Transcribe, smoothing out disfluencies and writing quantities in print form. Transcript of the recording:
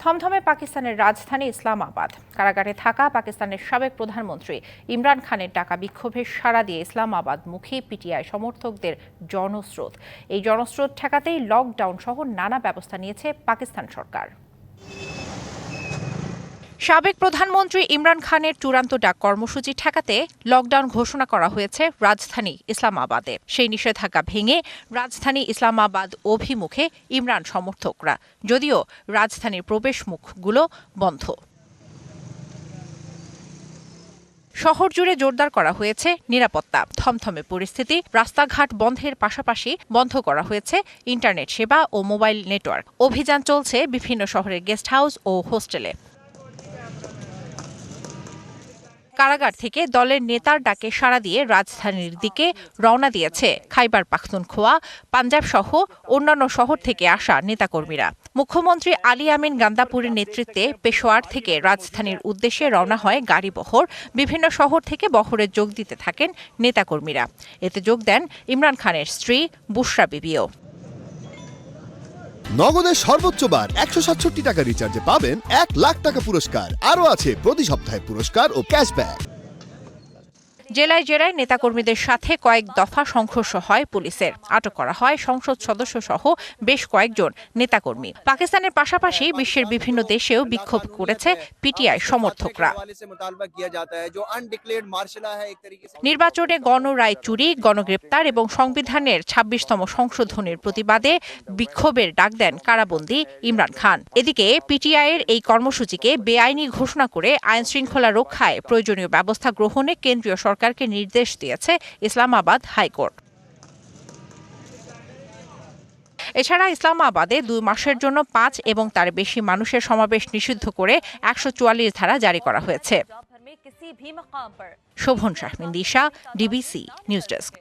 থমথমে পাকিস্তানের রাজধানী ইসলামাবাদ। কারাগারে থাকা পাকিস্তানের সাবেক প্রধানমন্ত্রী ইমরান খানের ডাকা বিক্ষোভে সাড়া দিয়ে ইসলামাবাদমুখী পিটিআই সমর্থকদের জনস্রোত। এই জনস্রোত ঠেকাতেই লকডাউন সহ নানা ব্যবস্থা নিয়েছে পাকিস্তান সরকার। সাবেক প্রধানমন্ত্রী ইমরান খানের চূড়ান্ত ডাক কর্মসূচি ঠেকাতে লকডাউন ঘোষণা করা হয়েছে রাজধানী ইসলামাবাদে। সেই নিষেধাজ্ঞা ভেঙে রাজধানী ইসলামাবাদ অভিমুখে ইমরান সমর্থকরা, যদিও রাজধানীর প্রবেশ মুখগুলো বন্ধ। শহর জুড়ে জোরদার করা হয়েছে নিরাপত্তা। থমথমে পরিস্থিতি, রাস্তাঘাট বন্ধের পাশাপাশি বন্ধ করা হয়েছে ইন্টারনেট সেবা ও মোবাইল নেটওয়ার্ক। অভিযান চলছে বিভিন্ন শহরের গেস্ট হাউস ও হোস্টেলে। কারাগার থেকে দলের নেতার ডাকে সাড়া দিয়ে রাজধানীর দিকে রওনা দিয়েছে খাইবার পাখতুনখোয়া, পাঞ্জাব সহ অন্যান্য শহর থেকে আসা নেতাকর্মীরা। মুখ্যমন্ত্রী আলী আমিন গান্দাপুরের নেতৃত্বে পেশোয়ার থেকে রাজধানীর উদ্দেশ্যে রওনা হয় গাড়িবহর। বিভিন্ন শহর থেকে বহরে যোগ দিতে থাকেন নেতাকর্মীরা। এতে যোগ দেন ইমরান খানের স্ত্রী বুশরা বিবিও। নগদের সর্বোচ্চ বার 167 টাকা রিচার্জে পাবেন 1 লাখ টাকা পুরস্কার। আরও আছে প্রতি সপ্তাহে পুরস্কার ও ক্যাশব্যাক। জেলায় জেলায় নেতাকর্মীদের সাথে কয়েক দফা সংঘর্ষ হয় পুলিশের। আটক করা হয় সংসদ সদস্য সহ বেশ কয়েকজন নেতাকর্মী। পাকিস্তানের পাশাপাশি বিশ্বের বিভিন্ন দেশেও বিক্ষোভ করেছে পিটিআই সমর্থকরা। নির্বাচনে গণরায় চুরি, গণগ্রেপ্তার এবং সংবিধানের ২৬তম সংশোধনের প্রতিবাদে বিক্ষোভের ডাক দেন কারাবন্দী ইমরান খান। এদিকে পিটিআইয়ের এই কর্মসূচিকে বেআইনি ঘোষণা করে আইনশৃঙ্খলা রক্ষায় প্রয়োজনীয় ব্যবস্থা গ্রহণে কেন্দ্রীয় সরকারকে নির্দেশ দিয়েছে ইসলামাবাদ হাইকোর্ট। এছাড়া ইসলামাবাদে ২ মাসের জন্য ৫ এবং তার বেশি মানুষের সমাবেশ নিষিদ্ধ করে ১৪৪ ধারা জারি করা হয়েছে। শোভন শাহমিন দিশা, ডিবিসি নিউজ ডেস্ক।